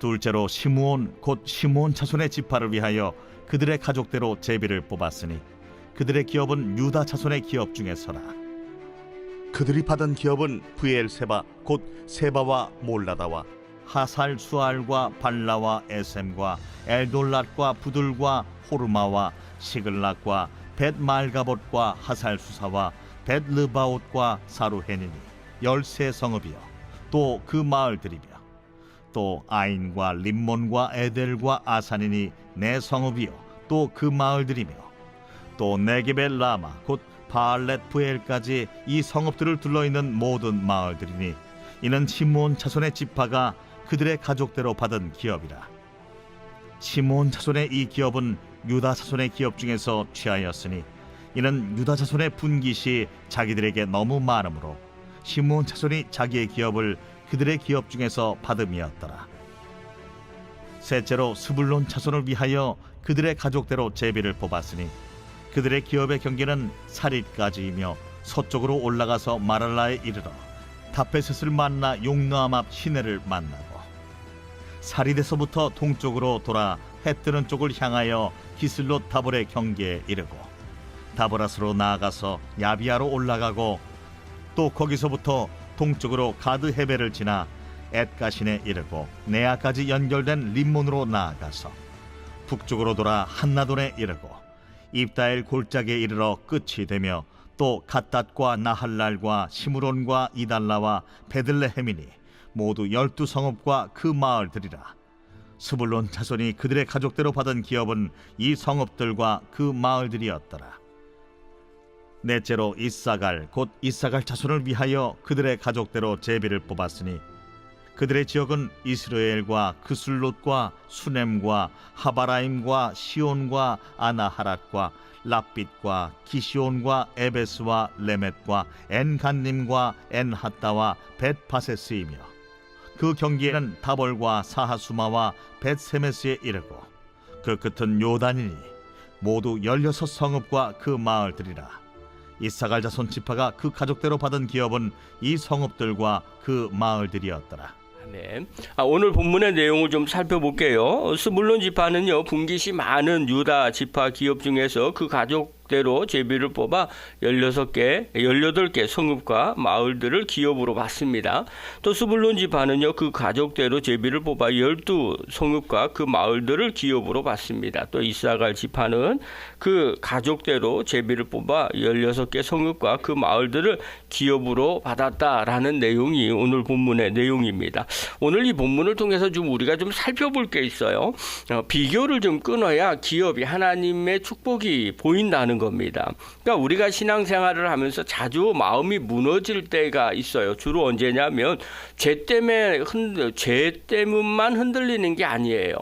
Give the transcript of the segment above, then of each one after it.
둘째로 시므온 곧 시므온 자손의 지파를 위하여 그들의 가족대로 제비를 뽑았으니 그들의 기업은 유다 자손의 기업 중에서라. 그들이 받은 기업은 브엘세바 곧 세바와 몰라다와 하살 수알과 발라와 에셈과 엘돌랏과 부들과 호르마와 시글락과 벳말가봇과 하살 수사와 벳르바옷과 사루헤니니 13성읍이요 또 그 마을들이며 또 아인과 림몬과 에델과 아산이니 4성읍이요 또 그 마을들이며 또 네겝의 라마 곧 바알렛 부엘까지 이 성읍들을 둘러있는 모든 마을들이니 이는 시므온 자손의 지파가 그들의 가족대로 받은 기업이라. 시므온 자손의 이 기업은 유다 자손의 기업 중에서 취하였으니 이는 유다 자손의 분깃이 자기들에게 너무 많으므로 시므온 자손이 자기의 기업을 그들의 기업 중에서 받음이었더라. 셋째로 스불론 자손을 위하여 그들의 가족대로 제비를 뽑았으니 그들의 기업의 경계는 사릿까지이며 서쪽으로 올라가서 마랄라에 이르러 다베셋을 만나 용노암 앞 시내를 만나고 사릿에서부터 동쪽으로 돌아 해 뜨는 쪽을 향하여 기슬롯 다볼의 경계에 이르고 다보라스로 나아가서 야비아로 올라가고 또 거기서부터 동쪽으로 가드 헤벨을 지나 엣가신에 이르고 네아까지 연결된 림몬으로 나아가서 북쪽으로 돌아 한나돈에 이르고 입다엘 골짜기에 이르러 끝이 되며 또 갓닷과 나할랄과 시므론과 이달라와 베들레헴이니 모두 12성읍과 그 마을들이라. 스불론 자손이 그들의 가족대로 받은 기업은 이 성읍들과 그 마을들이었더라. 넷째로 이사갈 곧 이사갈 자손을 위하여 그들의 가족대로 제비를 뽑았으니 그들의 지역은 이스라엘과 그슬롯과 수넴과 하바라임과 시온과 아나하랏과 랍빗과 기시온과 에베스와 레멧과 엔간님과 엔하따와 벳바세스이며 그 경계에는 다볼과 사하수마와 벳세메스에 이르고 그 끝은 요단이니 모두 16성읍과 그 마을들이라. 이사갈 자손 지파가 그 가족대로 받은 기업은 이 성읍들과 그 마을들이었더라. 네. 오늘 본문의 내용을 좀 살펴볼게요. 스불론 지파는요, 분깃이 많은 유다 지파 기업 중에서 그 가족대로 제비를 뽑아 18개 성읍과 마을들을 기업으로 받습니다. 또 스불론 지파는요, 그 가족대로 제비를 뽑아 12성읍과 그 마을들을 기업으로 받습니다. 또 이사갈 지파는 그 가족대로 제비를 뽑아 16개 성읍과 그 마을들을 기업으로 받았다라는 내용이 오늘 본문의 내용입니다. 오늘 이 본문을 통해서 좀 우리가 좀 살펴볼 게 있어요. 비교를 좀 끊어야 기업이 하나님의 축복이 보인다는 겁니다. 그러니까 우리가 신앙생활을 하면서 자주 마음이 무너질 때가 있어요. 주로 언제냐면 죄 때문만 흔들리는 게 아니에요.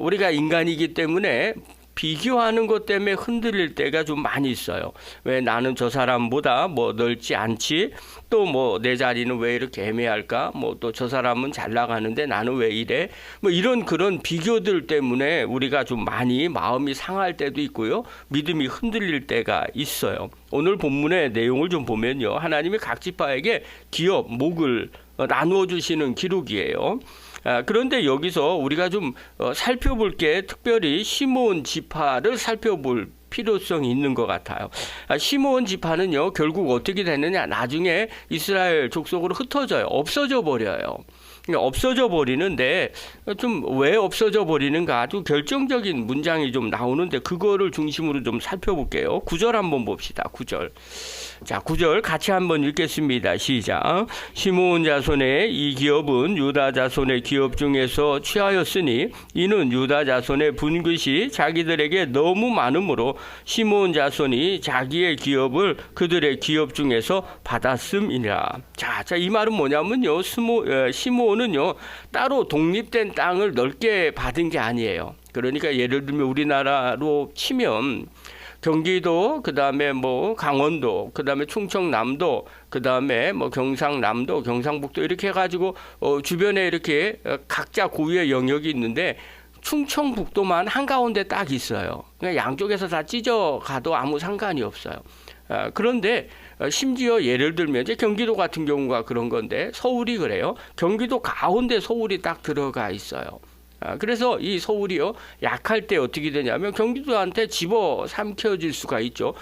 우리가 인간이기 때문에 비교하는 것 때문에 흔들릴 때가 좀 많이 있어요. 왜 나는 저 사람보다 뭐 넓지 않지? 또 뭐 내 자리는 왜 이렇게 애매할까? 뭐 또 저 사람은 잘 나가는데 나는 왜 이래? 뭐 이런 그런 비교들 때문에 우리가 좀 많이 마음이 상할 때도 있고요. 믿음이 흔들릴 때가 있어요. 오늘 본문의 내용을 좀 보면요. 하나님이 각 지파에게 기업, 목을 나누어 주시는 기록이에요. 그런데 여기서 우리가 좀 살펴볼 게 특별히 시므온 지파를 살펴볼 필요성이 있는 것 같아요. 시므온 지파는요, 결국 어떻게 되느냐? 나중에 이스라엘 족속으로 흩어져요. 없어져 버려요. 없어져 버리는데 좀 왜 없어져 버리는가 아주 결정적인 문장이 좀 나오는데 그거를 중심으로 좀 살펴볼게요. 9절 한번 봅시다. 9절. 자, 9절 같이 한번 읽겠습니다. 시작. 시므온 자손의 이 기업은 유다 자손의 기업 중에서 취하였으니 이는 유다 자손의 분깃이 자기들에게 너무 많으므로 시므온 자손이 자기의 기업을 그들의 기업 중에서 받았음이니라. 자, 이 말은 뭐냐면요. 시므온은요, 따로 독립된 땅을 넓게 받은 게 아니에요. 그러니까 예를 들면 우리나라로 치면 경기도, 그 다음에 뭐 강원도, 그 다음에 충청남도, 그 다음에 뭐 경상남도, 경상북도 이렇게 해가지고 주변에 이렇게 각자 고유의 영역이 있는데 충청북도만 한가운데 딱 있어요. 그러니까 양쪽에서 다 찢어 가도 아무 상관이 없어요. 그런데 심지어 예를 들면 이제 경기도 같은 경우가 그런 건데 서울이 그래요. 경기도 가운데 서울이 딱 들어가 있어요. 그래서 이 서울이요 약할 때 어떻게 되냐면 경기도한테 집어 삼켜질 수가 있죠.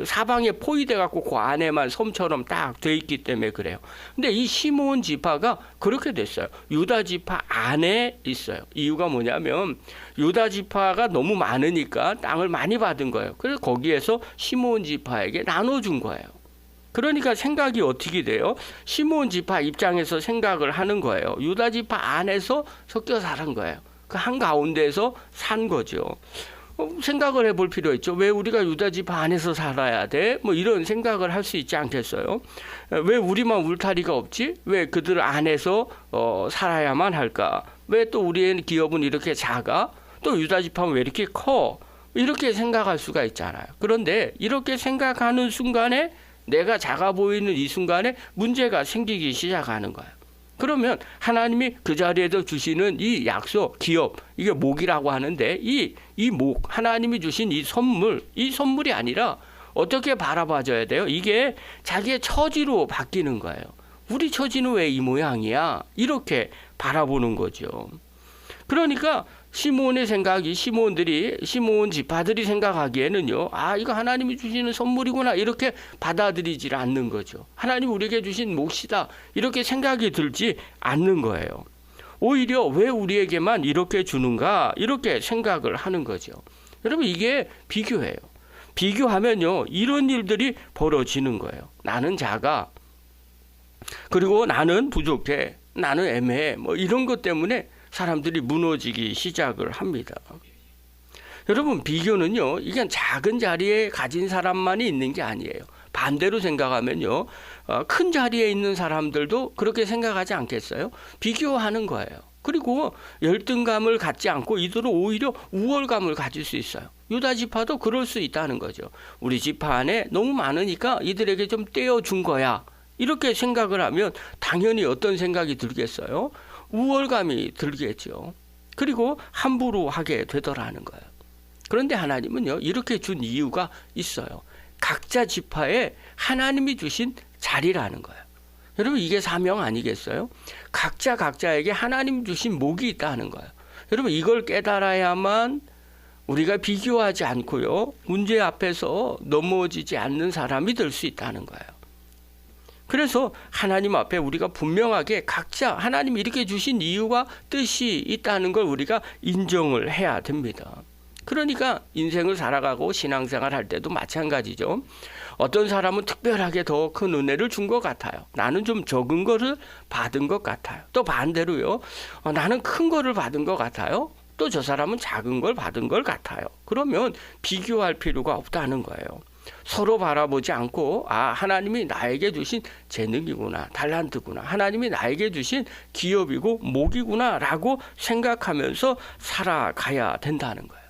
사방에 포위돼 갖고 그 안에만 섬처럼 딱 돼 있기 때문에 그래요. 근데 이 시므온 지파가 그렇게 됐어요. 유다 지파 안에 있어요. 이유가 뭐냐면 유다 지파가 너무 많으니까 땅을 많이 받은 거예요. 그래서 거기에서 시므온 지파에게 나눠준 거예요. 그러니까 생각이 어떻게 돼요? 시므온 지파 입장에서 생각을 하는 거예요. 유다 지파 안에서 섞여 사는 거예요. 그 한가운데에서 산 거죠. 생각을 해볼 필요 있죠. 왜 우리가 유다 지파 안에서 살아야 돼? 뭐 이런 생각을 할 수 있지 않겠어요? 왜 우리만 울타리가 없지? 왜 그들 안에서 살아야만 할까? 왜 또 우리의 기업은 이렇게 작아? 또 유다 지파는 왜 이렇게 커? 이렇게 생각할 수가 있잖아요. 그런데 이렇게 생각하는 순간에 내가 작아 보이는 이 순간에 문제가 생기기 시작하는 거예요. 그러면 하나님이 그 자리에서 주시는 이 약속, 기업, 이게 목이라고 하는데 이 목, 하나님이 주신 이 선물이 아니라 어떻게 바라봐줘야 돼요? 이게 자기의 처지로 바뀌는 거예요. 우리 처지는 왜 이 모양이야? 이렇게 바라보는 거죠. 그러니까 시므온의 생각이 시므온 지파들이 생각하기에는요. 이거 하나님이 주시는 선물이구나 이렇게 받아들이질 않는 거죠. 하나님 우리에게 주신 몫이다 이렇게 생각이 들지 않는 거예요. 오히려 왜 우리에게만 이렇게 주는가 이렇게 생각을 하는 거죠. 여러분 이게 비교예요. 비교하면요. 이런 일들이 벌어지는 거예요. 나는 작아. 그리고 나는 부족해. 나는 애매해. 뭐 이런 것 때문에 사람들이 무너지기 시작을 합니다. 여러분 비교는요. 이게 작은 자리에 가진 사람만이 있는 게 아니에요. 반대로 생각하면요. 큰 자리에 있는 사람들도 그렇게 생각하지 않겠어요? 비교하는 거예요. 그리고 열등감을 갖지 않고 이들은 오히려 우월감을 가질 수 있어요. 유다 지파도 그럴 수 있다는 거죠. 우리 지파 안에 너무 많으니까 이들에게 좀 떼어준 거야. 이렇게 생각을 하면 당연히 어떤 생각이 들겠어요? 우월감이 들겠죠. 그리고 함부로 하게 되더라는 거예요. 그런데 하나님은요. 이렇게 준 이유가 있어요. 각자 지파에 하나님이 주신 자리라는 거예요. 여러분 이게 사명 아니겠어요? 각자에게 하나님 주신 목이 있다는 거예요. 여러분 이걸 깨달아야만 우리가 비교하지 않고요. 문제 앞에서 넘어지지 않는 사람이 될 수 있다는 거예요. 그래서 하나님 앞에 우리가 분명하게 각자 하나님이 이렇게 주신 이유와 뜻이 있다는 걸 우리가 인정을 해야 됩니다. 그러니까 인생을 살아가고 신앙생활 할 때도 마찬가지죠. 어떤 사람은 특별하게 더 큰 은혜를 준 것 같아요. 나는 좀 적은 거를 받은 것 같아요. 또 반대로요. 나는 큰 거를 받은 것 같아요. 또 저 사람은 작은 걸 받은 것 같아요. 그러면 비교할 필요가 없다는 거예요. 서로 바라보지 않고 하나님이 나에게 주신 재능이구나 달란트구나 하나님이 나에게 주신 기업이고 목이구나 라고 생각하면서 살아가야 된다는 거예요.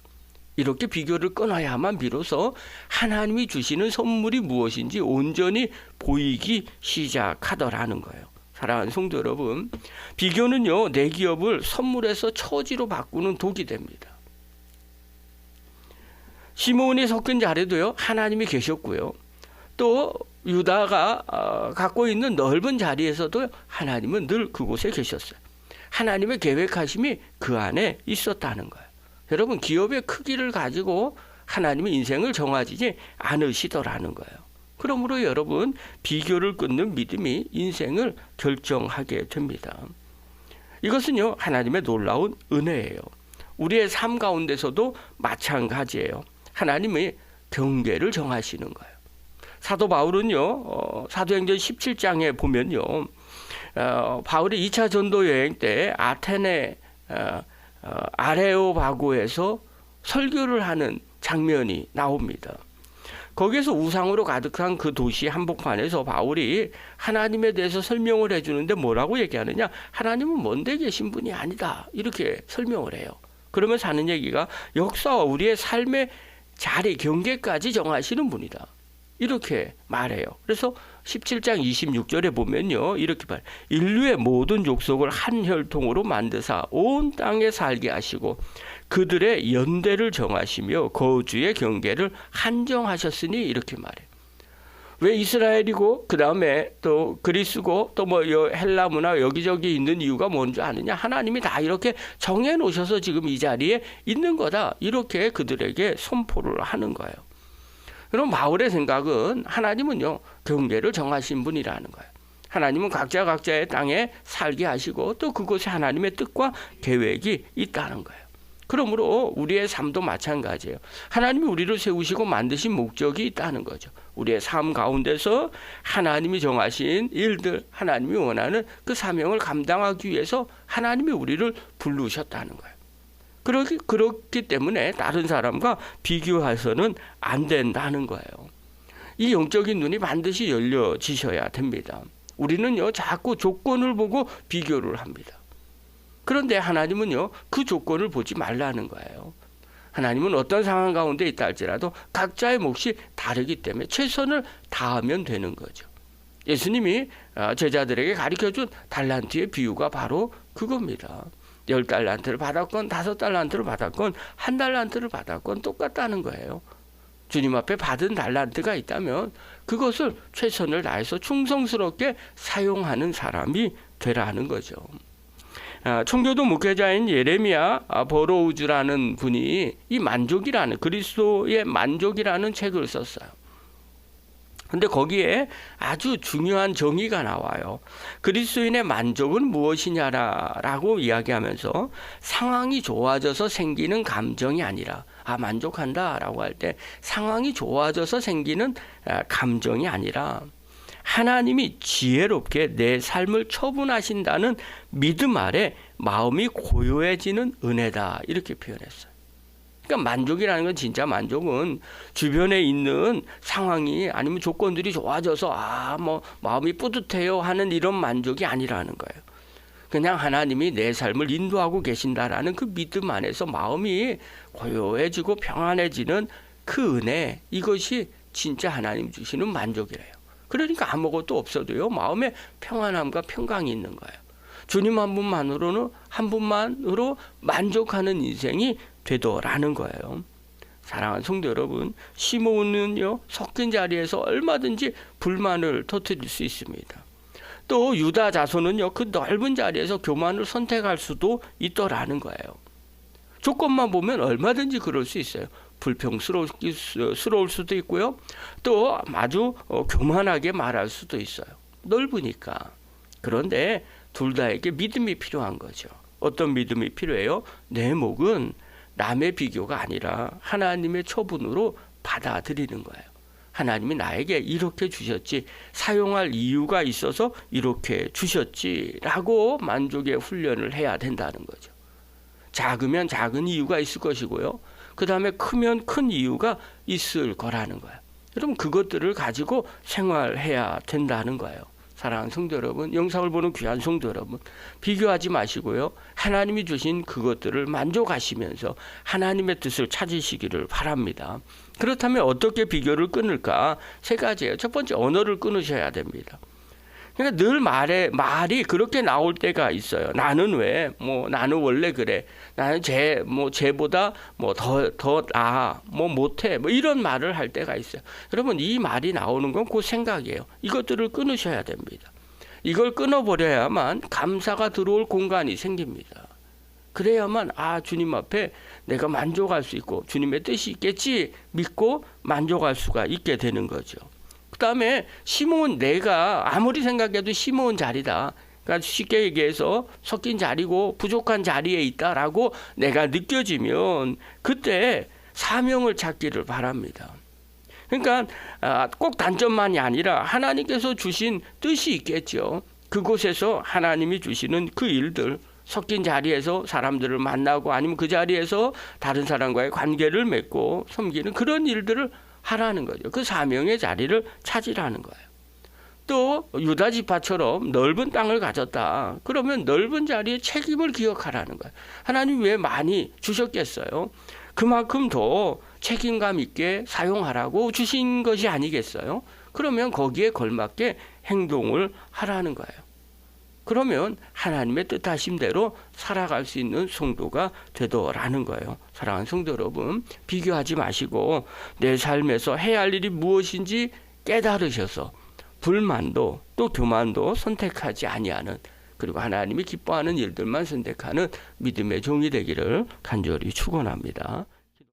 이렇게 비교를 끊어야만 비로소 하나님이 주시는 선물이 무엇인지 온전히 보이기 시작하더라는 거예요. 사랑하는 성도 여러분, 비교는요 내 기업을 선물에서 처지로 바꾸는 독이 됩니다. 시므온이 섞인 자리도요 하나님이 계셨고요. 또 유다가 갖고 있는 넓은 자리에서도 하나님은 늘 그곳에 계셨어요. 하나님의 계획하심이 그 안에 있었다는 거예요. 여러분 기업의 크기를 가지고 하나님의 인생을 정하지 않으시더라는 거예요. 그러므로 여러분 비교를 끊는 믿음이 인생을 결정하게 됩니다. 이것은요 하나님의 놀라운 은혜예요. 우리의 삶 가운데서도 마찬가지예요. 하나님의 경계를 정하시는 거예요. 사도 바울은요 사도행전 17장에 보면요 바울이 2차 전도 여행 때 아테네 아레오바고에서 설교를 하는 장면이 나옵니다. 거기에서 우상으로 가득한 그 도시 한복판에서 바울이 하나님에 대해서 설명을 해주는데 뭐라고 얘기하느냐? 하나님은 먼데 계신 분이 아니다. 이렇게 설명을 해요. 그러면서 하는 얘기가 역사와 우리의 삶의 자리, 경계까지 정하시는 분이다. 이렇게 말해요. 그래서 17장 26절에 보면요. 이렇게 말해요. 인류의 모든 족속을 한 혈통으로 만드사 온 땅에 살게 하시고 그들의 연대를 정하시며 거주의 경계를 한정하셨으니 이렇게 말해요. 왜 이스라엘이고 그 다음에 또 그리스고 또 뭐 헬라 문화 여기저기 있는 이유가 뭔지 아느냐? 하나님이 다 이렇게 정해 놓으셔서 지금 이 자리에 있는 거다. 이렇게 그들에게 선포를 하는 거예요. 그럼 바울의 생각은 하나님은요, 경계를 정하신 분이라는 거예요. 하나님은 각자의 땅에 살게 하시고 또 그곳에 하나님의 뜻과 계획이 있다는 거예요. 그러므로 우리의 삶도 마찬가지예요. 하나님이 우리를 세우시고 만드신 목적이 있다는 거죠. 우리의 삶 가운데서 하나님이 정하신 일들, 하나님이 원하는 그 사명을 감당하기 위해서 하나님이 우리를 부르셨다는 거예요. 그렇기 때문에 다른 사람과 비교해서는 안 된다는 거예요. 이 영적인 눈이 반드시 열려지셔야 됩니다. 우리는요, 자꾸 조건을 보고 비교를 합니다. 그런데 하나님은요, 그 조건을 보지 말라는 거예요. 하나님은 어떤 상황 가운데 있다 할지라도 각자의 몫이 다르기 때문에 최선을 다하면 되는 거죠. 예수님이 제자들에게 가르쳐준 달란트의 비유가 바로 그겁니다. 10달란트를 받았건 5달란트를 받았건 1달란트를 받았건 똑같다는 거예요. 주님 앞에 받은 달란트가 있다면 그것을 최선을 다해서 충성스럽게 사용하는 사람이 되라는 거죠. 청교도 목회자인 예레미야 버로우즈라는 분이 이 만족이라는, 그리스도의 만족이라는 책을 썼어요. 근데 거기에 아주 중요한 정의가 나와요. 그리스도인의 만족은 무엇이냐라고 이야기하면서 상황이 좋아져서 생기는 감정이 아니라, 만족한다라고 할 때 상황이 좋아져서 생기는 감정이 아니라 하나님이 지혜롭게 내 삶을 처분하신다는 믿음 아래 마음이 고요해지는 은혜다, 이렇게 표현했어요. 그러니까 만족이라는 건, 진짜 만족은 주변에 있는 상황이 아니면 조건들이 좋아져서 뭐 마음이 뿌듯해요 하는 이런 만족이 아니라는 거예요. 그냥 하나님이 내 삶을 인도하고 계신다라는 그 믿음 안에서 마음이 고요해지고 평안해지는 그 은혜, 이것이 진짜 하나님 주시는 만족이래요. 그러니까 아무것도 없어도요, 마음에 평안함과 평강이 있는 거예요. 주님 한 분만으로 만족하는 인생이 되더라는 거예요. 사랑하는 성도 여러분, 시몬은요, 섞인 자리에서 얼마든지 불만을 터뜨릴 수 있습니다. 또 유다 자손은요, 그 넓은 자리에서 교만을 선택할 수도 있더라는 거예요. 조건만 보면 얼마든지 그럴 수 있어요. 불평스러울 수도 있고요. 또 아주 교만하게 말할 수도 있어요. 넓으니까. 그런데 둘 다에게 믿음이 필요한 거죠. 어떤 믿음이 필요해요? 내 목은 남의 비교가 아니라 하나님의 처분으로 받아들이는 거예요. 하나님이 나에게 이렇게 주셨지, 사용할 이유가 있어서 이렇게 주셨지라고 만족의 훈련을 해야 된다는 거죠. 작으면 작은 이유가 있을 것이고요. 그 다음에 크면 큰 이유가 있을 거라는 거예요. 여러분, 그것들을 가지고 생활해야 된다는 거예요. 사랑하는 성도 여러분, 영상을 보는 귀한 성도 여러분, 비교하지 마시고요, 하나님이 주신 그것들을 만족하시면서 하나님의 뜻을 찾으시기를 바랍니다. 그렇다면 어떻게 비교를 끊을까? 3가지예요. 첫 번째, 언어를 끊으셔야 됩니다. 그러니까 늘 말이 그렇게 나올 때가 있어요. 나는 왜? 나는 원래 그래. 나는 쟤보다 더 나아. 못해. 이런 말을 할 때가 있어요. 여러분, 이 말이 나오는 건 그 생각이에요. 이것들을 끊으셔야 됩니다. 이걸 끊어버려야만 감사가 들어올 공간이 생깁니다. 그래야만 주님 앞에 내가 만족할 수 있고 주님의 뜻이 있겠지 믿고 만족할 수가 있게 되는 거죠. 그 다음에 시몬, 내가 아무리 생각해도 시몬 자리다. 그러니까 쉽게 얘기해서 섞인 자리고 부족한 자리에 있다라고 내가 느껴지면 그때 사명을 찾기를 바랍니다. 그러니까 꼭 단점만이 아니라 하나님께서 주신 뜻이 있겠죠. 그곳에서 하나님이 주시는 그 일들, 섞인 자리에서 사람들을 만나고 아니면 그 자리에서 다른 사람과의 관계를 맺고 섬기는 그런 일들을 하라는 거죠. 그 사명의 자리를 찾으라는 거예요. 또 유다 지파처럼 넓은 땅을 가졌다. 그러면 넓은 자리에 책임을 기억하라는 거예요. 하나님 왜 많이 주셨겠어요? 그만큼 더 책임감 있게 사용하라고 주신 것이 아니겠어요? 그러면 거기에 걸맞게 행동을 하라는 거예요. 그러면 하나님의 뜻하심대로 살아갈 수 있는 성도가 되더라는 거예요. 사랑하는 성도 여러분, 비교하지 마시고 내 삶에서 해야 할 일이 무엇인지 깨달으셔서 불만도 또 교만도 선택하지 아니하는, 그리고 하나님이 기뻐하는 일들만 선택하는 믿음의 종이 되기를 간절히 축원합니다.